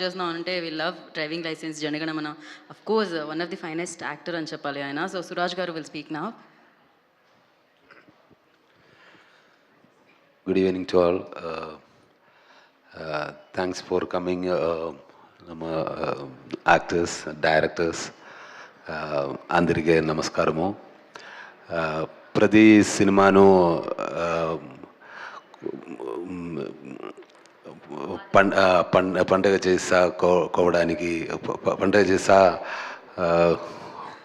just now ante we love driving license Janaganamana. Of course, one of the finest actor అని చెప్పాలి ఆయన. So Suraj garu will speak now. Good evening to all. Thanks for coming, actors, directors. అందరికీ నమస్కారము. ప్రతి సినిమాను పండగ చేసుకోవడానికి పండగ చేసా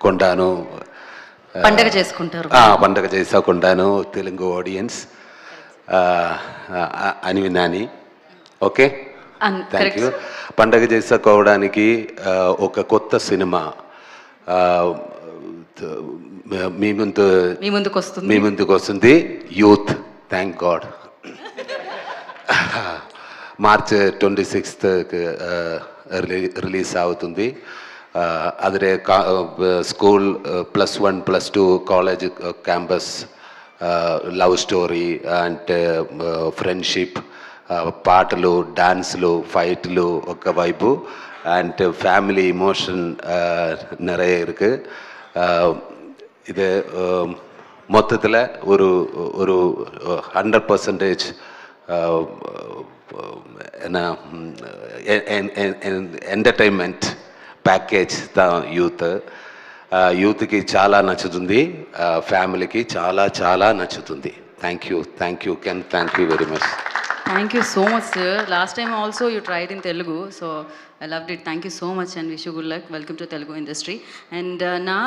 కొంటాను, పండగ చేసుకుంటారు, పండగ చేసా కొంటాను తెలుగు ఆడియన్స్ అని విన్నాను. Okay, thank you. పండగ చేసుకోవడానికి ఒక కొత్త సినిమా మీ ముందుకు వస్తుంది, youth. Thank God. March 26th release అవుతుంది. అదే school +1 +2 college campus love story and friendship, పాటలు, డాన్స్లు, ఫైట్లు ఒక వైపు అండ్ ఫ్యామిలీ ఇమోషన్ நிறைய இருக்கு. இது மொத்தத்தில் ஒரு 100% என்ன ఎంటర్టైన్మెంట్ ప్యాకేజ్ దా యూత్కి చాలా నచ్చుతుంది, ఫ్యామిలీకి చాలా చాలా నచ్చుతుంది. Thank you can, thank you very much. Thank you so much, sir. Last time also you tried in Telugu, so I loved it. Thank you so much and wish you good luck. Welcome to Telugu industry. And now